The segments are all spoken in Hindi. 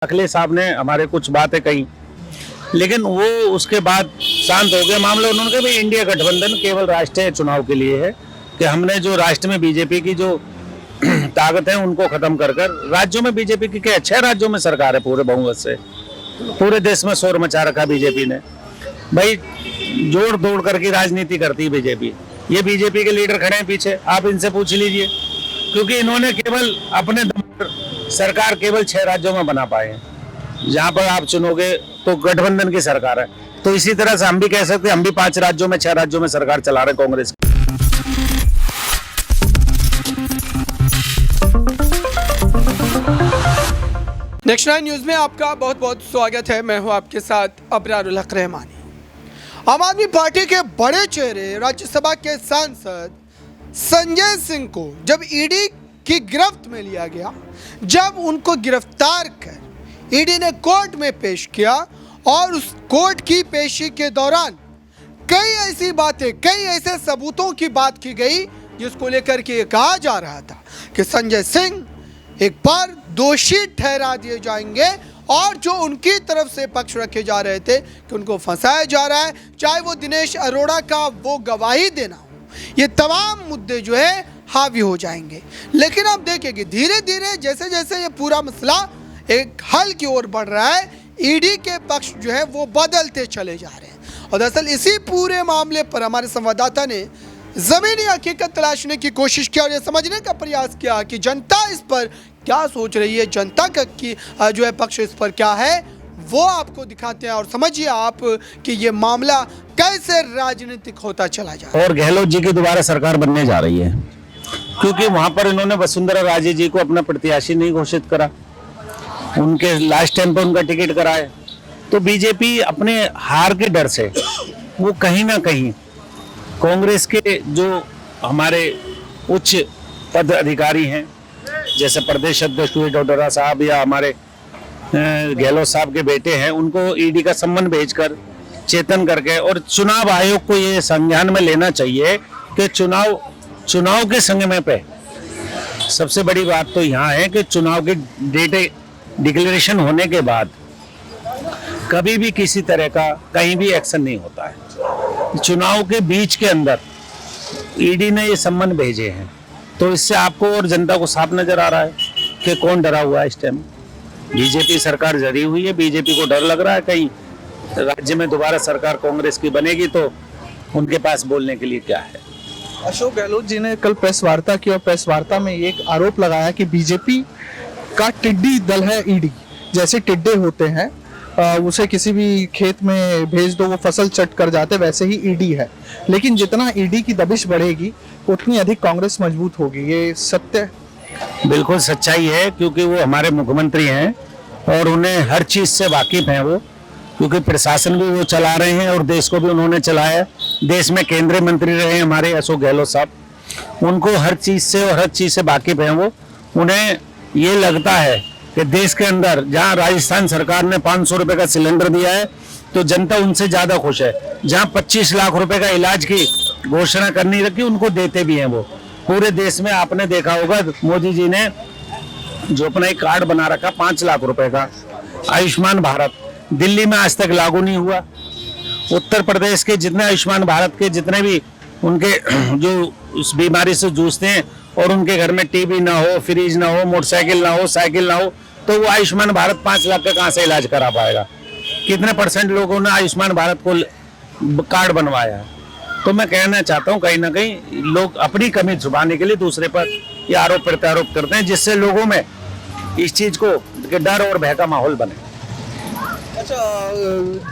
अखिलेश साहब ने हमारे कुछ बातें कही, लेकिन वो उसके बाद शांत हो गया मामला। उन्होंने कहा भाई इंडिया गठबंधन केवल राष्ट्रीय चुनाव के लिए है, कि हमने जो राष्ट्र में बीजेपी की जो ताकत है उनको खत्म कर कर राज्यों में बीजेपी की 6 राज्यों में सरकार है पूरे बहुमत से, पूरे देश में शोर मचा रखा बीजेपी ने। भाई जोड़ तोड़ करके राजनीति करती है बीजेपी। ये बीजेपी के लीडर खड़े हैं पीछे, आप इनसे पूछ लीजिए, क्योंकि इन्होंने केवल अपने दम पर सरकार केवल 6 राज्यों में बना पाए हैं। जहां पर आप चुनोगे तो गठबंधन की सरकार है, तो इसी तरह से हम भी कह सकते हैं हम भी 5 राज्यों में 6 राज्यों में सरकार चला रहे कांग्रेस। नेक्स्ट 9 न्यूज़ में आपका बहुत बहुत स्वागत है। मैं हूं आपके साथ अबरारुल हक रहमानी। आम आदमी पार्टी के बड़े चेहरे राज्यसभा के सांसद संजय सिंह को जब ईडी की गिरफ्त में लिया गया, जब उनको गिरफ्तार कर ईडी ने कोर्ट में पेश किया और उस कोर्ट की पेशी के दौरान कई ऐसी बातें, कई ऐसे सबूतों की बात की गई जिसको लेकर के ये कहा जा रहा था कि संजय सिंह एक बार दोषी ठहरा दिए जाएंगे और जो उनकी तरफ से पक्ष रखे जा रहे थे कि उनको फंसाया जा रहा है, चाहे वो दिनेश अरोड़ा का वो गवाही देना हो, ये तमाम मुद्दे जो है हावी हो जाएंगे। लेकिन आप देखेंगे धीरे धीरे जैसे जैसे ये पूरा मसला एक हल की ओर बढ़ रहा है, ईडी के पक्ष जो है वो बदलते चले जा रहे हैं। और दरअसल इसी पूरे मामले पर हमारे संवाददाता ने ज़मीनी हकीकत तलाशने की कोशिश की और ये समझने का प्रयास किया कि जनता इस पर क्या सोच रही है, जनता का की जो है पक्ष इस पर क्या है, वो आपको दिखाते हैं और समझिए आप कि ये मामला कैसे राजनीतिक होता चला जा रहा है। और गहलोत जी की दोबारा सरकार बनने जा रही है, क्योंकि वहां पर इन्होंने वसुंधरा राजे जी को अपना प्रत्याशी नहीं घोषित करा, उनके लास्ट टाइम पर उनका टिकट कराए। तो बीजेपी अपने हार के डर से वो कहीं ना कहीं कांग्रेस के जो हमारे उच्च पद अधिकारी हैं, जैसे प्रदेश अध्यक्ष डोडरा साहब या हमारे गहलोत साहब के बेटे हैं, उनको ईडी का सम्मन भेजकर चेतन करके, और चुनाव आयोग को ये संज्ञान में लेना चाहिए कि चुनाव के समय पे सबसे बड़ी बात तो यहाँ है कि चुनाव की डेट डिक्लेरेशन होने के बाद कभी भी किसी तरह का कहीं भी एक्शन नहीं होता है। चुनाव के बीच के अंदर ईडी ने ये सम्मन भेजे हैं, तो इससे आपको और जनता को साफ नजर आ रहा है कि कौन डरा हुआ है इस टाइम। बीजेपी सरकार डरी हुई है, बीजेपी को डर लग रहा है कहीं राज्य में दोबारा सरकार कांग्रेस की बनेगी तो उनके पास बोलने के लिए क्या है। अशोक गहलोत जी ने कल प्रेस वार्ता की और प्रेस वार्ता में एक आरोप लगाया कि बीजेपी का टिड्डी दल है ईडी। जैसे टिड्डे होते हैं उसे किसी भी खेत में भेज दो वो फसल चट कर जाते, वैसे ही ईडी है। लेकिन जितना ईडी की दबिश बढ़ेगी उतनी अधिक कांग्रेस मजबूत होगी, ये सत्य है? बिल्कुल सच्चाई है, क्योंकि वो हमारे मुख्यमंत्री हैं और उन्हें हर चीज से वाकिफ हैं वो, क्योंकि प्रशासन भी वो चला रहे हैं और देश को भी उन्होंने चलाया। देश में केंद्रीय मंत्री रहे हैं हमारे अशोक गहलोत साहब, उनको हर चीज से और हर चीज से वाकिफ हैं वो। उन्हें ये लगता है कि देश के अंदर जहां राजस्थान सरकार ने 500 रुपए का सिलेंडर दिया है तो जनता उनसे ज्यादा खुश है। जहां 25 लाख रुपए का इलाज की घोषणा करनी रखी उनको देते भी हैं वो। पूरे देश में आपने देखा होगा मोदी जी ने जो अपना एक कार्ड बना रखा 5 लाख रुपए का आयुष्मान भारत, दिल्ली में आज तक लागू नहीं हुआ। उत्तर प्रदेश के जितने आयुष्मान भारत के जितने भी उनके जो उस बीमारी से जूझते हैं और उनके घर में टीवी ना हो, फ्रिज ना हो, मोटरसाइकिल ना हो, साइकिल ना हो, तो वो आयुष्मान भारत 5 लाख का कहाँ से इलाज करा पाएगा? कितने % लोगों ने आयुष्मान भारत को कार्ड बनवाया है? तो मैं कहना चाहता हूँ कहीं ना कहीं लोग अपनी कमी छुपाने के लिए दूसरे पर ये आरोप प्रत्यारोप करते हैं, जिससे लोगों में इस चीज को डर और भय का माहौल बने। अच्छा,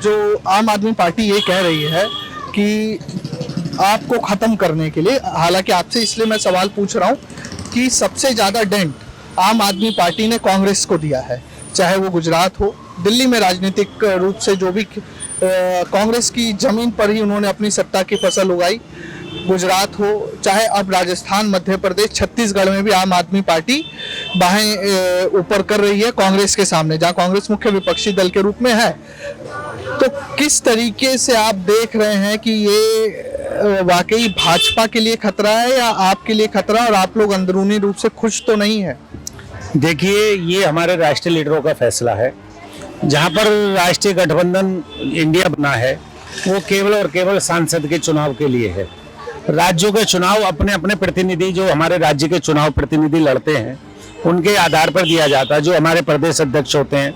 जो आम आदमी पार्टी ये कह रही है कि आपको खत्म करने के लिए, हालांकि आपसे इसलिए मैं सवाल पूछ रहा हूँ कि सबसे ज्यादा डेंट आम आदमी पार्टी ने कांग्रेस को दिया है, चाहे वो गुजरात हो, दिल्ली में राजनीतिक रूप से जो भी कांग्रेस की जमीन पर ही उन्होंने अपनी सत्ता की फसल उगाई, गुजरात हो, चाहे अब राजस्थान, मध्य प्रदेश, छत्तीसगढ़ में भी आम आदमी पार्टी बाहें ऊपर कर रही है कांग्रेस के सामने, जहां कांग्रेस मुख्य विपक्षी दल के रूप में है। तो किस तरीके से आप देख रहे हैं कि ये वाकई भाजपा के लिए खतरा है या आपके लिए खतरा, और आप लोग अंदरूनी रूप से खुश तो नहीं है? देखिए, ये हमारे राष्ट्रीय लीडरों का फैसला है। जहां पर राष्ट्रीय गठबंधन इंडिया बना है वो केवल और केवल सांसद के चुनाव के लिए है। राज्यों के चुनाव अपने अपने प्रतिनिधि, जो हमारे राज्य के चुनाव प्रतिनिधि लड़ते हैं, उनके आधार पर दिया जाता है। जो हमारे प्रदेश अध्यक्ष होते हैं,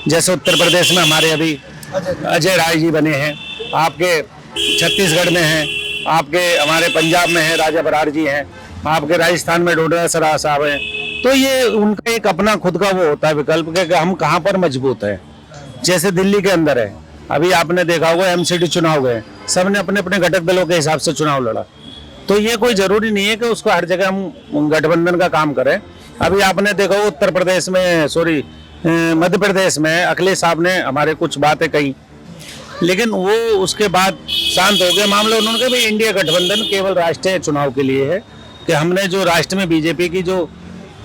जैसे उत्तर प्रदेश में हमारे अभी अजय राय जी बने हैं, आपके छत्तीसगढ़ में हैं, आपके हमारे पंजाब में है राजा बरार जी हैं, आपके राजस्थान में डोडरा सराय साहब हैं। तो ये उनका एक अपना खुद का वो होता है विकल्प कि हम कहाँ पर मजबूत हैं। जैसे दिल्ली के अंदर है, अभी आपने देखा होगा एमसीडी चुनाव गए, सबने अपने अपने घटक दलों के हिसाब से चुनाव लड़ा। तो ये कोई जरूरी नहीं है कि उसको हर जगह हम गठबंधन का काम करें। अभी आपने देखा होगा उत्तर प्रदेश में, मध्य प्रदेश में अखिलेश साहब ने हमारे कुछ बातें कही, लेकिन वो उसके बाद शांत हो गया मामला। उन्होंने कहा भाई इंडिया गठबंधन केवल राष्ट्रीय चुनाव के लिए है, कि हमने जो राष्ट्र में बीजेपी की जो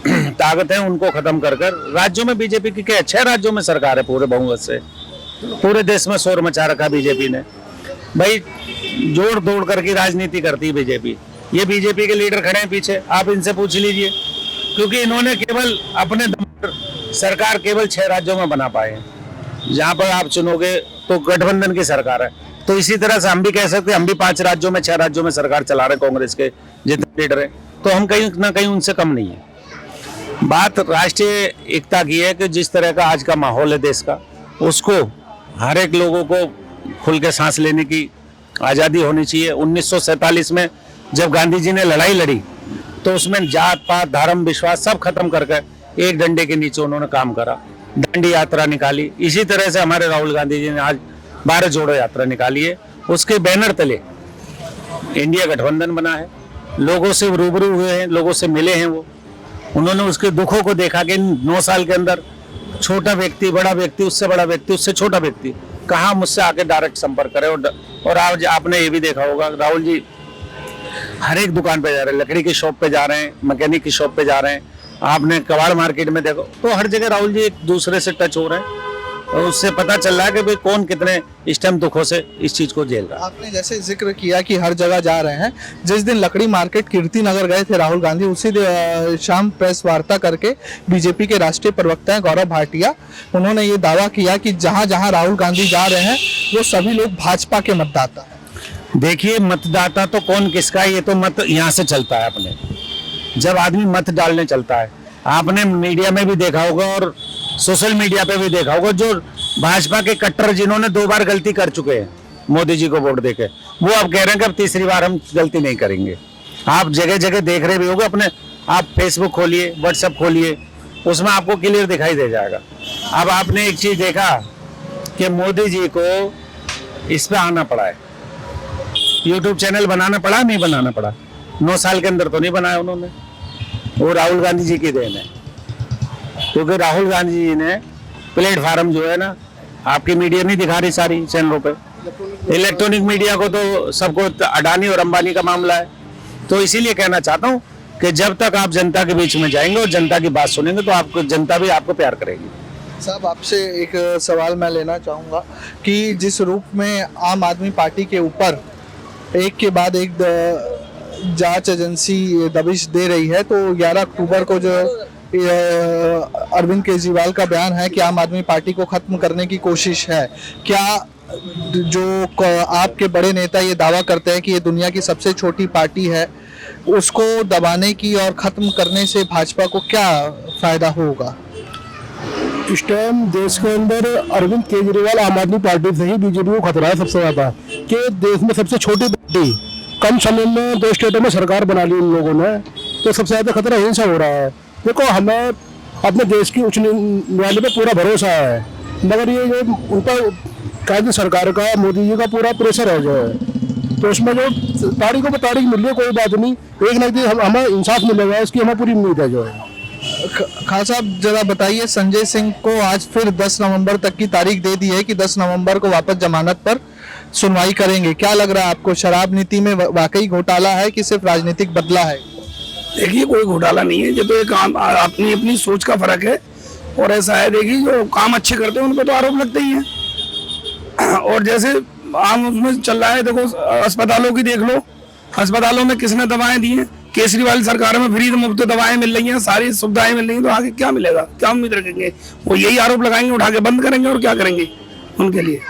ताकत है उनको खत्म कर राज्यों में बीजेपी की 6 राज्यों में सरकार है पूरे बहुमत से। पूरे देश में शोर मचा रखा बीजेपी ने। भाई जोड़ तोड़ करके राजनीति करती है बीजेपी। ये बीजेपी के लीडर खड़े हैं पीछे, आप इनसे पूछ लीजिए, क्योंकि इन्होंने केवल अपने दम पर सरकार केवल 6 राज्यों में बना पाए हैं। जहाँ पर आप चुनोगे तो गठबंधन की सरकार है। तो इसी तरह से हम भी कह सकते हैं, हम भी 5 राज्यों में 6 राज्यों में सरकार चला रहे कांग्रेस के जितने लीडर हैं, तो हम कहीं ना कहीं उनसे कम नहीं है। बात राष्ट्रीय एकता की है कि जिस तरह का आज का माहौल है देश का, उसको हर एक लोगों को खुल के सांस लेने की आज़ादी होनी चाहिए। 1947 में जब गांधी जी ने लड़ाई लड़ी तो उसमें जात पात धर्म विश्वास सब खत्म करके एक डंडे के नीचे उन्होंने काम करा, दांडी यात्रा निकाली। इसी तरह से हमारे राहुल गांधी जी ने आज भारत जोड़ो यात्रा निकाली है। उसके बैनर तले इंडिया गठबंधन बना है। लोगों से रूबरू हुए हैं, लोगों से मिले हैं, वो उन्होंने उसके दुखों को देखा कि 9 साल के अंदर छोटा व्यक्ति, बड़ा व्यक्ति, उससे बड़ा व्यक्ति, उससे छोटा व्यक्ति कहाँ मुझसे आके डायरेक्ट संपर्क करे। और आज आपने ये भी देखा होगा, राहुल जी हर एक दुकान पे जा रहे हैं, लकड़ी की शॉप पे जा रहे हैं, मैकेनिक की शॉप पे जा रहे हैं, आपने कबाड़ मार्केट में देखो, तो हर जगह राहुल जी एक दूसरे से टच हो रहे हैं। और उससे पता चल रहा है कि भाई कौन कितने इस टाइम दुखों से इस चीज को झेल रहा है। आपने जैसे जिक्र किया कि हर जगह जा रहे हैं, जिस दिन लकड़ी मार्केट कीर्ति नगर गए थे राहुल गांधी, उसी शाम प्रेस वार्ता करके बीजेपी के राष्ट्रीय प्रवक्ता हैं गौरव भाटिया, उन्होंने ये दावा किया कि जहां जहां राहुल गांधी जा रहे हैं वो सभी लोग भाजपा के मतदाता हैं। देखिए, मतदाता तो कौन किसका है, ये तो मत यहाँ से चलता है। अपने जब आदमी मत डालने चलता है, आपने मीडिया में भी देखा होगा और सोशल मीडिया पे भी देखा होगा, जो भाजपा के कट्टर जिन्होंने 2 बार गलती कर चुके हैं मोदी जी को वोट देके, वो अब कह रहे हैं कि अब तीसरी बार हम गलती नहीं करेंगे। आप जगह जगह देख रहे भी होगे, अपने आप फेसबुक खोलिए, व्हाट्सएप खोलिए, उसमें आपको क्लियर दिखाई दे जाएगा। अब आपने एक चीज देखा कि मोदी जी को इस पे आना पड़ा है, यूट्यूब चैनल बनाना पड़ा, नहीं बनाना पड़ा, 9 साल के अंदर तो नहीं बनाया उन्होंने। वो राहुल गांधी जी की देन है, क्योंकि राहुल गांधी जी ने प्लेटफार्म जो है ना, आपकी मीडिया नहीं दिखा रही सारी चैनलों पे, इलेक्ट्रॉनिक मीडिया को तो सबको अडानी और अंबानी का मामला है। तो इसीलिए कहना चाहता हूँ कि जब तक आप जनता के बीच में जाएंगे और जनता की बात सुनेंगे तो आपको जनता भी आपको प्यार करेगी। साहब, आपसे एक सवाल मैं लेना चाहूँगा कि जिस रूप में आम आदमी पार्टी के ऊपर एक के बाद एक जांच एजेंसी दबिश दे रही है, तो 11 अक्टूबर को जो अरविंद केजरीवाल का बयान है कि आम आदमी पार्टी को खत्म करने की कोशिश है, क्या जो आपके बड़े नेता ये दावा करते हैं कि ये दुनिया की सबसे छोटी पार्टी है, उसको दबाने की और खत्म करने से भाजपा को क्या फायदा होगा? इस टाइम देश के अंदर अरविंद केजरीवाल आम आदमी पार्टी से ही बीजेपी को खतरा है सबसे ज्यादा, कि देश में सबसे छोटी पार्टी, कम समय में 2 स्टेटों में सरकार बना ली उन लोगों ने, तो सबसे ज्यादा खतरा यहीं से हो रहा है। देखो, हमें अपने देश की उच्च न्यायालय पे पूरा भरोसा है, मगर ये जो उनका केंद्र सरकार का, मोदी जी का पूरा प्रेशर है जो है, तो उसमें जो तारीखों पर तारीख मिल रही है, कोई बात नहीं, एक ना एक दिन हमें इंसाफ मिलेगा, इसकी हमें पूरी उम्मीद है जो है। खान साहब, जरा बताइए, संजय सिंह को आज फिर 10 नवंबर तक की तारीख दे दी है कि 10 नवंबर को वापस जमानत पर सुनवाई करेंगे। क्या लग रहा है आपको, शराब नीति में वाकई घोटाला है कि सिर्फ राजनीतिक बदला है? देखिए, कोई घोटाला नहीं है, ये तो एक अपनी अपनी सोच का फर्क है। और ऐसा है, देखिए, जो काम अच्छे करते हैं उन पर तो आरोप लगते ही हैं। और जैसे आम उसमें चल रहा है, देखो अस्पतालों की देख लो, अस्पतालों में किसने दवाएं दी हैं, केजरीवाल सरकार में फ्री मुफ्त दवाएं मिल रही हैं, सारी सुविधाएं मिल रही हैं, तो आगे क्या मिलेगा, क्या उम्मीद रखेंगे? वो यही आरोप लगाएंगे, उठा के बंद करेंगे और क्या करेंगे उनके लिए।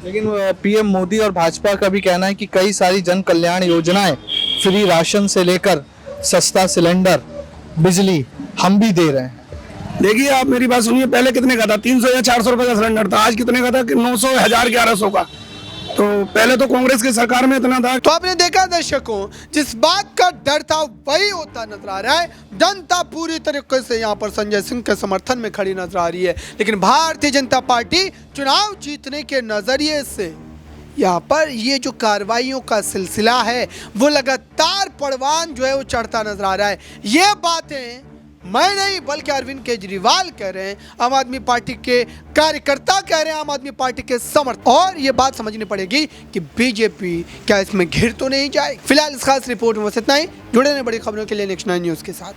लेकिन पीएम मोदी और भाजपा का भी कहना है कि कई सारी जन कल्याण योजनाएं, फ्री राशन से लेकर सस्ता सिलेंडर, बिजली हम भी दे रहे हैं। देखिए आप मेरी बात सुनिए, पहले कितने का था? 300 या 400 रुपए का सिलेंडर था, आज कितने का था? कि 900, 1000, 1100 का। तो पहले तो कांग्रेस की सरकार में इतना था। तो आपने देखा दर्शकों, जिस बात का डर था वही होता नजर आ रहा है। जनता पूरी तरीके से यहाँ पर संजय सिंह के समर्थन में खड़ी नजर आ रही है, लेकिन भारतीय जनता पार्टी चुनाव जीतने के नजरिए से यहाँ पर ये जो कार्रवाइयों का सिलसिला है वो लगातार परवान जो है वो चढ़ता नजर आ रहा है। ये बातें मैं नहीं बल्कि अरविंद केजरीवाल कह रहे हैं, आम आदमी पार्टी के कार्यकर्ता कह रहे हैं, आम आदमी पार्टी के समर्थक। और ये बात समझनी पड़ेगी कि बीजेपी क्या इसमें घिर तो नहीं जाए। फिलहाल इस खास रिपोर्ट में बस इतना ही। जुड़े रहें बड़ी खबरों के लिए नेक्स्ट 9 न्यूज़ के साथ।